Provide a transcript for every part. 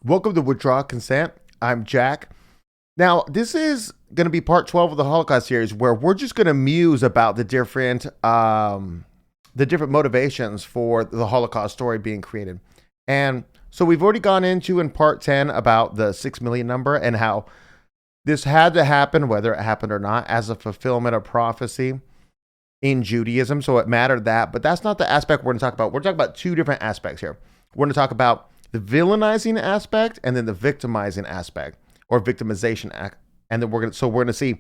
Welcome to Withdraw Consent. I'm Jack. Now, this is going to be part 12 of the Holocaust series, where we're just going to muse about the different motivations for the Holocaust story being created. And so we've already gone into in part 10 about the 6 million number and how this had to happen, whether it happened or not, as a fulfillment of prophecy in Judaism. So it mattered that, but that's not the aspect we're going to talk about. We're talking about two different aspects here. We're going to talk about the villainizing aspect and then the victimizing aspect, or victimization act. And then we're going to see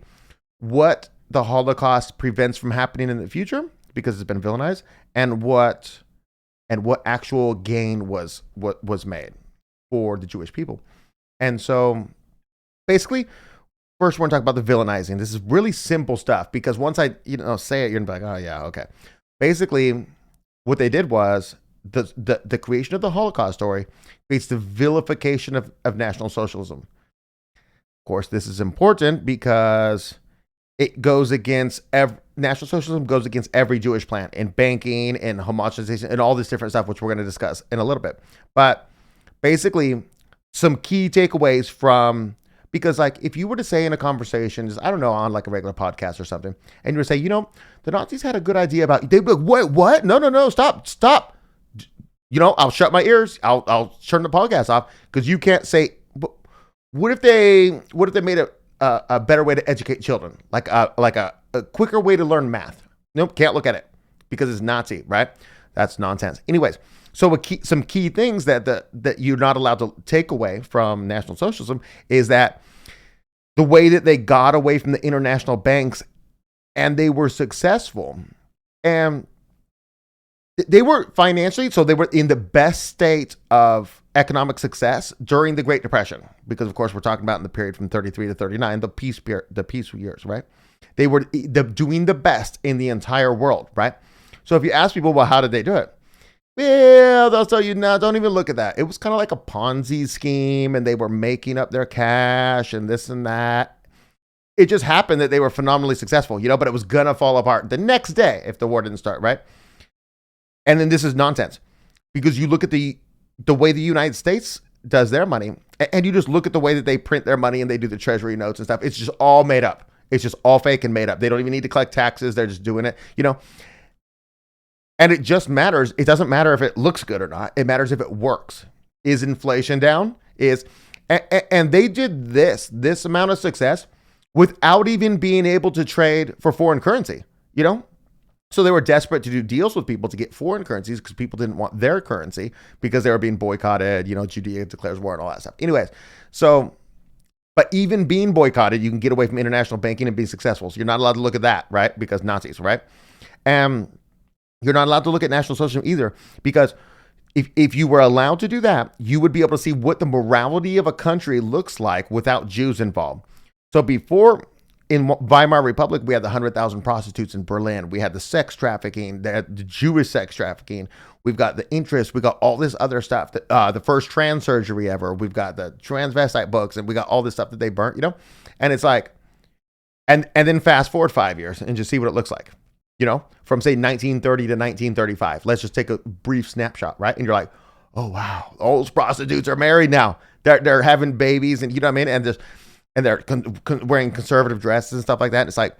what the Holocaust prevents from happening in the future because it's been villainized, and what actual gain was made for the Jewish people. And so basically, first, we're going to talk about the villainizing. This is really simple stuff because once I say it, you're going to be like, oh, yeah, okay. Basically, what they did was the creation of the Holocaust story creates the vilification of National Socialism. Of course, this is important because it goes against National Socialism goes against every Jewish plan in banking and homogenization and all this different stuff, which we're going to discuss in a little bit. But basically, some key takeaways from, because like if you were to say in a conversation, just, I don't know, on like a regular podcast or something, and you were to say, the Nazis had a good idea about, they'd be like, what? No, stop. I'll shut my ears. I'll turn the podcast off because you can't say. What if they made a better way to educate children, like a quicker way to learn math? Nope, can't look at it because it's Nazi, right? That's nonsense. Anyways, so some key things that you're not allowed to take away from National Socialism is that the way that they got away from the international banks, and they were successful, and they were financially, so they were in the best state of economic success during the Great Depression, because of course we're talking about in the period from 33 to 39, the peaceful years, right? They were doing the best in the entire world, right? So if you ask people, well, how did they do it? Yeah, they'll tell you, no, don't even look at that. It was kind of like a Ponzi scheme, and they were making up their cash and this and that. It just happened that they were phenomenally successful, but it was gonna fall apart the next day if the war didn't start, right? And then this is nonsense, because you look at the way the United States does their money, and you just look at the way that they print their money and they do the treasury notes and stuff. It's just all made up. It's just all fake and made up. They don't even need to collect taxes. They're just doing it, And it just matters. It doesn't matter if it looks good or not. It matters if it works. Is inflation down? And they did this amount of success without even being able to trade for foreign currency, So they were desperate to do deals with people to get foreign currencies because people didn't want their currency because they were being boycotted. Judea declares war and all that stuff. Anyways, but even being boycotted, you can get away from international banking and be successful. So you're not allowed to look at that, right? Because Nazis, right? And you're not allowed to look at National Socialism either, because if you were allowed to do that, you would be able to see what the morality of a country looks like without Jews involved. So before, in Weimar Republic, we had the 100,000 prostitutes in Berlin. We had the sex trafficking, the Jewish sex trafficking. We've got the interest. We got all this other stuff. The first trans surgery ever. We've got the transvestite books, and we got all this stuff that they burnt. And it's like, and then fast forward 5 years and just see what it looks like. From say 1930 to 1935. Let's just take a brief snapshot, right? And you're like, oh wow, all those prostitutes are married now. They're having babies, and you know what I mean, and they're wearing conservative dresses and stuff like that. And it's like,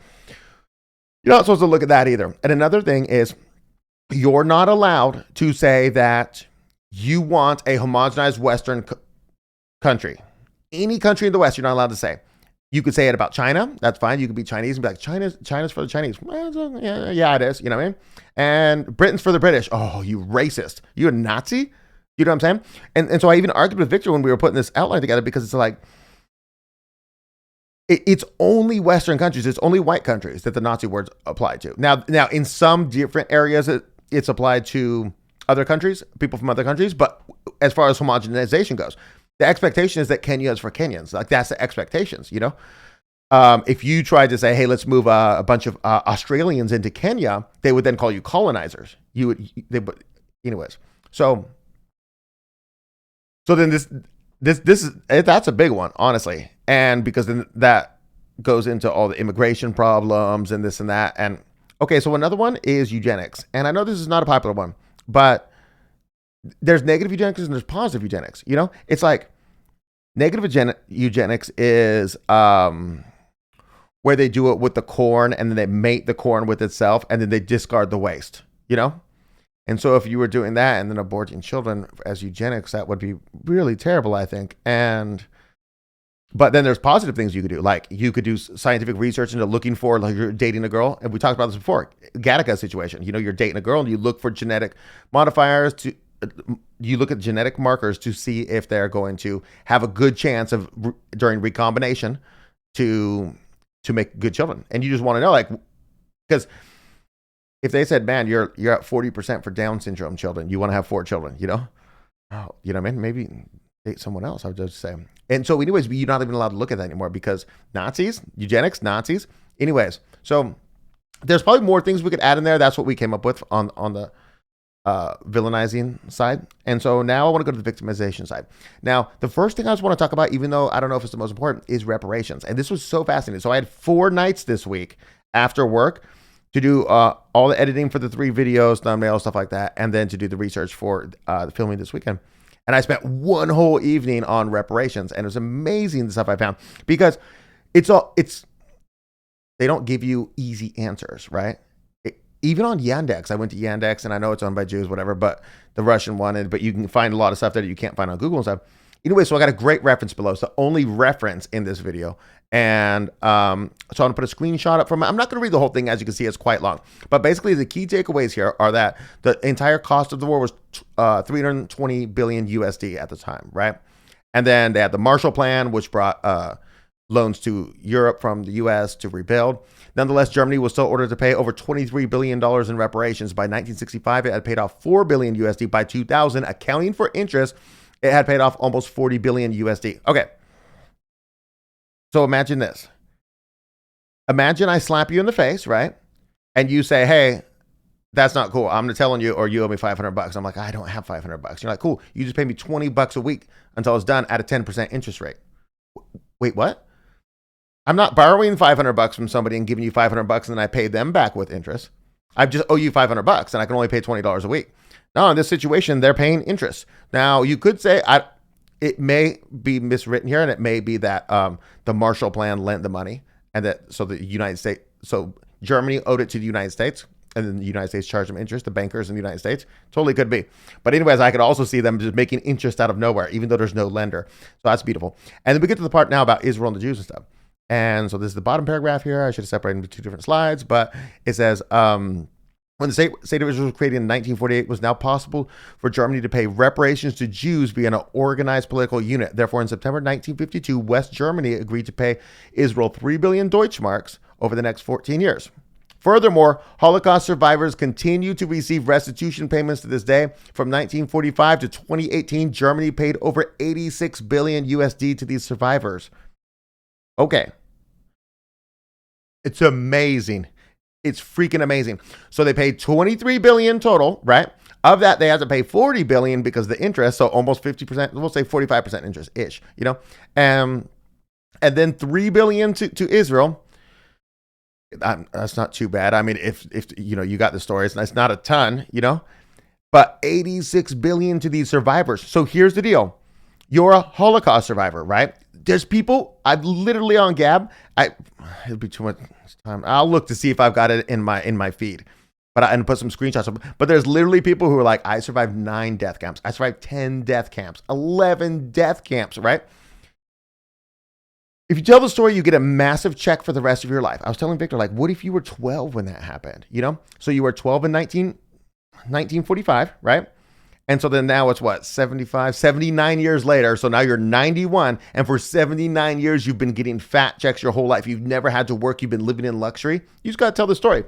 you're not supposed to look at that either. And another thing is, you're not allowed to say that you want a homogenized Western country. Any country in the West, you're not allowed to say. You could say it about China. That's fine. You could be Chinese and be like, China's for the Chinese. Well, yeah, it is. You know what I mean? And Britain's for the British. Oh, you racist. You a Nazi? You know what I'm saying? And so I even argued with Victor when we were putting this outline together, because it's like, it's only Western countries. It's only white countries that the Nazi words apply to. Now, in some different areas, it's applied to other countries, people from other countries. But as far as homogenization goes, the expectation is that Kenya is for Kenyans. Like, that's the expectations, If you tried to say, hey, let's move a bunch of Australians into Kenya, they would then call you colonizers. Anyways. So then this is, that's a big one, honestly. And because then that goes into all the immigration problems and this and that. And okay, so another one is eugenics. And I know this is not a popular one, but there's negative eugenics and there's positive eugenics. It's like, Negative eugenics is where they do it with the corn and then they mate the corn with itself and then they discard the waste, you know? And so if you were doing that and then aborting children as eugenics, that would be really terrible, I think. But then there's positive things you could do. Like you could do scientific research into looking for, like you're dating a girl. And we talked about this before, Gattaca situation. You know, you're dating a girl and you look for genetic modifiers you look at genetic markers to see if they're going to have a good chance of during recombination to make good children. And you just want to know, like, because if they said, man, you're at 40% for Down syndrome children, you want to have 4 children, you know? Oh, you know what I mean? Maybe date someone else, I would just say. And so anyways, you're not even allowed to look at that anymore because Nazis, eugenics, Nazis. Anyways, so there's probably more things we could add in there. That's what we came up with on the villainizing side. And so now I want to go to the victimization side. Now, the first thing I just want to talk about, even though I don't know if it's the most important, is reparations. And this was so fascinating. So I had 4 nights this week after work to do all the editing for the 3 videos, thumbnails, stuff like that, and then to do the research for the filming this weekend. And I spent one whole evening on reparations, and it was amazing the stuff I found because they don't give you easy answers, right? Even on Yandex, I went to Yandex, and I know it's owned by Jews, whatever, but the Russian one, but you can find a lot of stuff that you can't find on Google and stuff. Anyway, so I got a great reference below. It's the only reference in this video. And so I'm going to put a screenshot up from it. I'm not going to read the whole thing. As you can see, it's quite long. But basically, the key takeaways here are that the entire cost of the war was 320 billion USD at the time, right? And then they had the Marshall Plan, which brought loans to Europe from the US to rebuild. Nonetheless, Germany was still ordered to pay over $23 billion in reparations. By 1965, it had paid off 4 billion USD. By 2000, accounting for interest, it had paid off almost 40 billion USD. Okay. So imagine this. Imagine I slap you in the face, right? And you say, hey, that's not cool. I'm telling you, or you owe me $500. I'm like, I don't have $500. You're like, cool. You just pay me $20 a week until it's done at a 10% interest rate. Wait, what? I'm not borrowing $500 from somebody and giving you $500 and then I pay them back with interest. I just owe you $500 and I can only pay $20 a week. No, in this situation, they're paying interest. Now, you could say it may be miswritten here, and it may be that the Marshall Plan lent the money, and that so Germany owed it to the United States, and then the United States charged them interest, the bankers in the United States. Totally could be. But anyways, I could also see them just making interest out of nowhere, even though there's no lender. So that's beautiful. And then we get to the part now about Israel and the Jews and stuff. And so this is the bottom paragraph here. I should have separated into 2 different slides, but it says, when the state of Israel was created in 1948, it was now possible for Germany to pay reparations to Jews via an organized political unit. Therefore, in September 1952, West Germany agreed to pay Israel 3 billion Deutschmarks over the next 14 years. Furthermore, Holocaust survivors continue to receive restitution payments to this day. From 1945 to 2018, Germany paid over 86 billion USD to these survivors. Okay. It's amazing. It's freaking amazing. So they paid 23 billion total, right? Of that, they had to pay 40 billion because of the interest. So almost 50%, we'll say 45% interest ish, you know? And then 3 billion to Israel. That's not too bad. I mean, if you know, you got the stories, and it's not a ton, you know, but 86 billion to these survivors. So here's the deal. You're a Holocaust survivor, right? There's people, I've literally on Gab, it'll be too much time. I'll look to see if I've got it in my feed, and put some screenshots up. But there's literally people who are like, I survived 9 death camps. I survived 10 death camps, 11 death camps, right? If you tell the story, you get a massive check for the rest of your life. I was telling Victor, like, what if you were 12 when that happened? You know? So you were 12 in 1945, right? And so then now it's what, 79 years later. So now you're 91. And for 79 years, you've been getting fat checks your whole life. You've never had to work. You've been living in luxury. You just got to tell the story.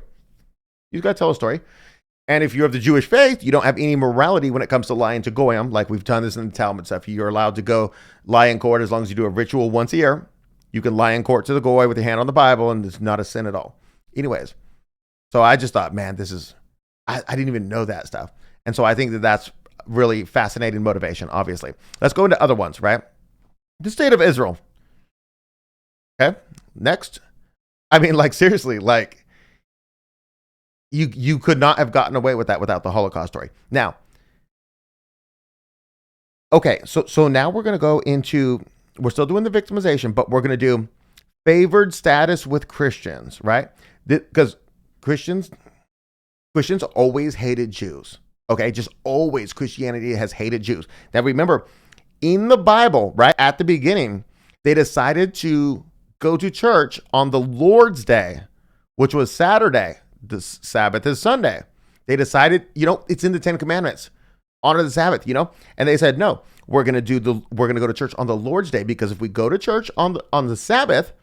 You just got to tell a story. And if you're of the Jewish faith, you don't have any morality when it comes to lying to goyim. Like we've done this in the Talmud stuff. You're allowed to go lie in court as long as you do a ritual once a year. You can lie in court to the goy with your hand on the Bible, and it's not a sin at all. Anyways, so I just thought, man, I didn't even know that stuff. And so I think that that's really fascinating motivation, obviously. Let's go into other ones, right? The state of Israel. Okay, next. I mean, like, seriously, like, you could not have gotten away with that without the Holocaust story. Now, okay, so now we're going to go into we're still doing the victimization, but we're going to do favored status with Christians, right? Because Christians always hated Jews. Okay, just always Christianity has hated Jews. Now remember, in the Bible, right at the beginning, they decided to go to church on the Lord's Day, which was Saturday. The Sabbath is Sunday. They decided, it's in the Ten Commandments, honor the Sabbath, and they said, no, we're going to go to church on the Lord's Day, because if we go to church on the Sabbath,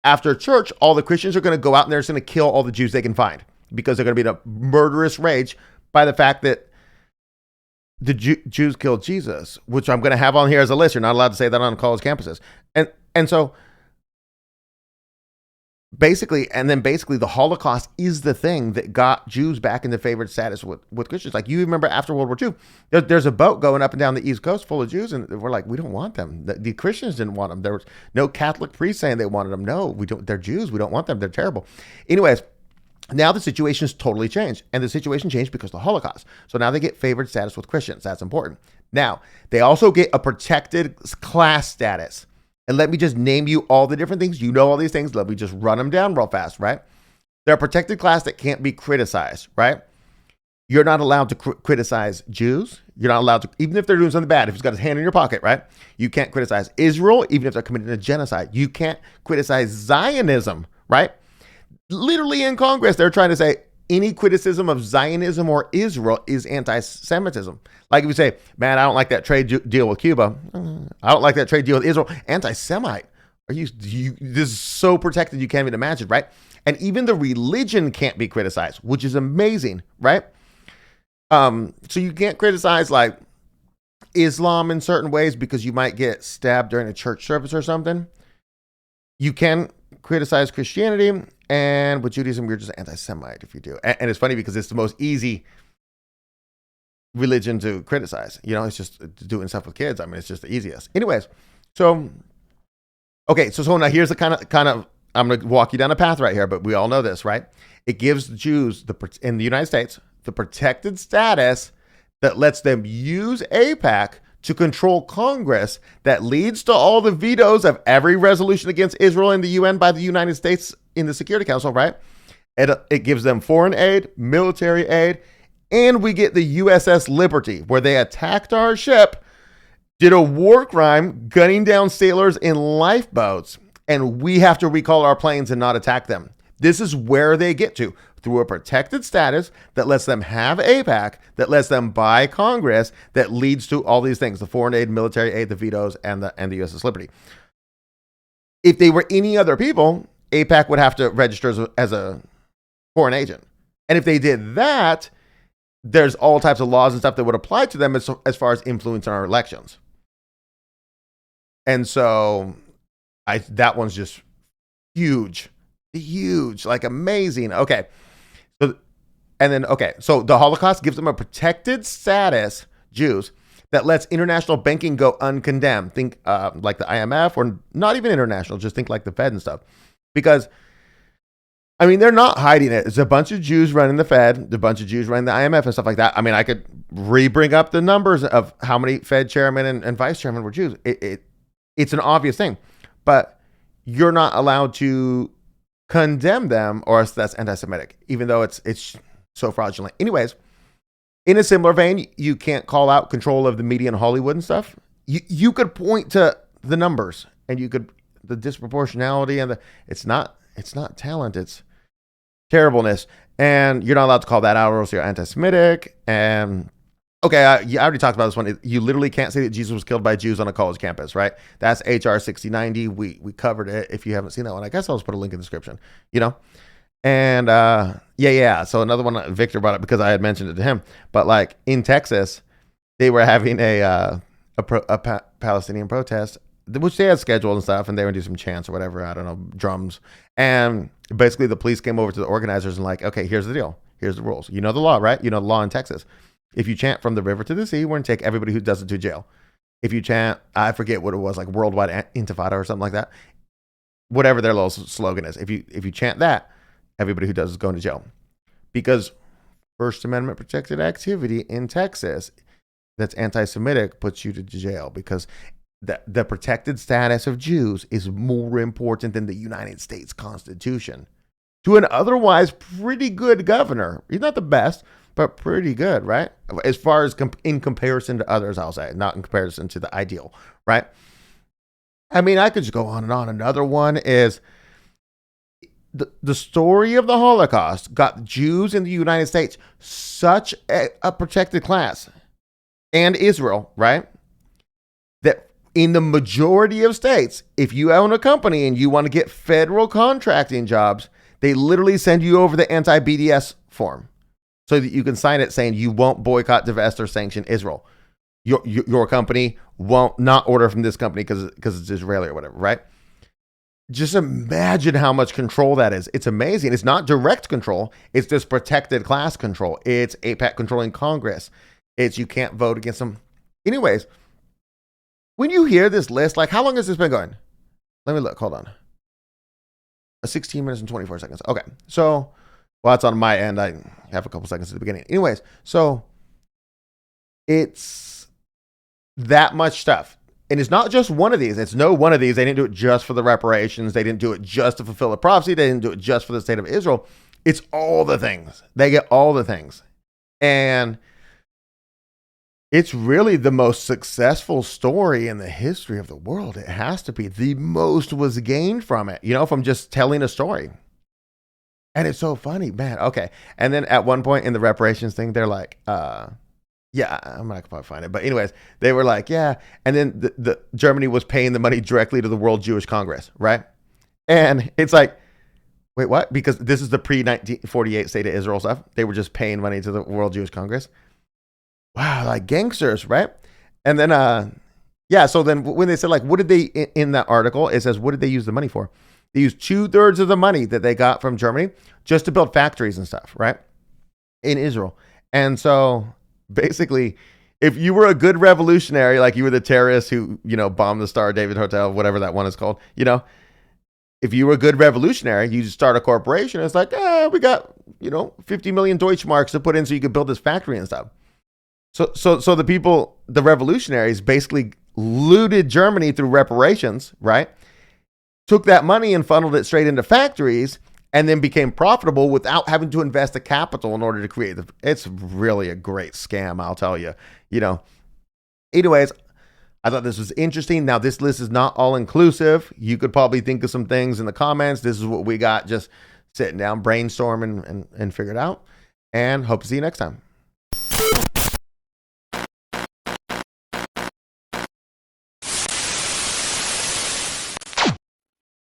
after church, all the Christians are going to go out and they're just going to kill all the Jews they can find, because they're going to be in a murderous rage by the fact that the Jews killed Jesus, which I'm going to have on here as a list. You're not allowed to say that on college campuses. And so basically the Holocaust is the thing that got Jews back into favored status with Christians. Like, you remember after World War II, there's a boat going up and down the East Coast full of Jews, and we're like, we don't want them. The Christians didn't want them. There was no Catholic priest saying they wanted them. No, we don't. They're Jews. We don't want them. They're terrible. Anyways, now the situation's totally changed, and the situation changed because of the Holocaust. So now they get favored status with Christians. That's important. Now, they also get a protected class status. And let me just name you all the different things. You know all these things. Let me just run them down real fast, right? They're a protected class that can't be criticized, right? You're not allowed to criticize Jews. You're not allowed to, even if they're doing something bad, if he's got his hand in your pocket, right? You can't criticize Israel, even if they're committing a genocide. You can't criticize Zionism, right? Literally in Congress, they're trying to say any criticism of Zionism or Israel is anti-Semitism. Like if you say, man, I don't like that trade deal with Cuba. I don't like that trade deal with Israel. Anti-Semite. This is so protected you can't even imagine, right? And even the religion can't be criticized, which is amazing, right? So you can't criticize like Islam in certain ways because you might get stabbed during a church service or something. You can criticize Christianity, and with Judaism, you're just anti-Semite if you do. And it's funny because it's the most easy religion to criticize. It's just doing stuff with kids. I mean, it's just the easiest. Anyways, so now here's the kind of I'm going to walk you down a path right here, but we all know this, right? It gives Jews in the United States the protected status that lets them use AIPAC to control Congress, that leads to all the vetoes of every resolution against Israel in the UN by the United States in the Security Council, right? It gives them foreign aid, military aid, and we get the USS Liberty, where they attacked our ship, did a war crime, gunning down sailors in lifeboats, and we have to recall our planes and not attack them. This is where they get to, through a protected status that lets them have AIPAC, that lets them buy Congress, that leads to all these things, the foreign aid, military aid, the vetoes, and the USS Liberty. If they were any other people, AIPAC would have to register as a foreign agent. And if they did that, there's all types of laws and stuff that would apply to them as far as influencing our elections. And so that one's just huge, like amazing. Okay. So the Holocaust gives them a protected status, Jews, that lets international banking go uncondemned. Think like the IMF, or not even international, just think like the Fed and stuff. Because, I mean, they're not hiding it. It's a bunch of Jews running the Fed, a bunch of Jews running the IMF and stuff like that. I mean, I could bring up the numbers of how many Fed chairmen and vice chairmen were Jews. It's an obvious thing. But you're not allowed to condemn them, or else that's anti-Semitic, even though it's so fraudulent. Anyways, in a similar vein, you can't call out control of the media and Hollywood and stuff. You could point to the numbers, and the disproportionality, and it's not talent, it's terribleness, and you're not allowed to call that out, or else you're anti-Semitic. And okay, I already talked about this one. You literally can't say that Jesus was killed by Jews on a college campus, right? That's HR 6090. We covered it. If you haven't seen that one, I guess I'll just put a link in the description, And yeah. So another one, Victor brought up because I had mentioned it to him. But like in Texas, they were having a Palestinian protest, which they had scheduled and stuff, and they would do some chants or whatever, I don't know, drums. And basically the police came over to the organizers and like, okay, here's the deal. Here's the rules. You know the law, right? You know the law in Texas. If you chant from the river to the sea, we're going to take everybody who does it to jail. If you chant, I forget what it was, like worldwide intifada or something like that, whatever their little slogan is. If you chant that, everybody who does is going to jail. Because First Amendment protected activity in Texas that's anti-Semitic puts you to jail, because the protected status of Jews is more important than the United States Constitution to an otherwise pretty good governor. He's not the best, but pretty good, right? As far as in comparison to others, I'll say, not in comparison to the ideal, right? I mean, I could just go on and on. Another one is the story of the Holocaust got Jews in the United States such a protected class, and Israel, right? That in the majority of states, if you own a company and you want to get federal contracting jobs, they literally send you over the anti-BDS form so that you can sign it saying you won't boycott, divest, or sanction Israel. Your company won't not order from this company because it's Israeli or whatever, right? Just imagine how much control that is. It's amazing. It's not direct control. It's this protected class control. It's AIPAC controlling Congress. It's you can't vote against them. Anyways, when you hear this list, like how long has this been going? Let me look. Hold on. 16 minutes and 24 seconds. Okay. So, well, it's on my end. I have a couple seconds at the beginning. Anyways, so it's that much stuff. And it's not just one of these. It's no one of these. They didn't do it just for the reparations. They didn't do it just to fulfill a prophecy. They didn't do it just for the state of Israel. It's all the things. They get all the things. And it's really the most successful story in the history of the world. It has to be. The most was gained from it, from just telling a story. And it's so funny, man. Okay. And then at one point in the reparations thing, they're like, yeah, I'm not gonna find it. But anyways, they were like, yeah. And then the Germany was paying the money directly to the World Jewish Congress, right? And it's like, wait, what? Because this is the pre-1948 State of Israel stuff. They were just paying money to the World Jewish Congress. Wow, like gangsters, right? And then, so then when they said, like, what did they, in that article, it says, what did they use the money for? They used 2/3 of the money that they got from Germany just to build factories and stuff, right? In Israel. And so basically, if you were a good revolutionary, like you were the terrorist who, bombed the Star David Hotel, whatever that one is called, if you were a good revolutionary, you just start a corporation. It's like, we got, 50 million Deutschmarks to put in so you could build this factory and stuff. So the people, the revolutionaries basically looted Germany through reparations, right? Took that money and funneled it straight into factories and then became profitable without having to invest the capital in order to create it's really a great scam, I'll tell you, Anyways, I thought this was interesting. Now, this list is not all inclusive. You could probably think of some things in the comments. This is what we got, just sitting down, brainstorming and figure it out. And hope to see you next time.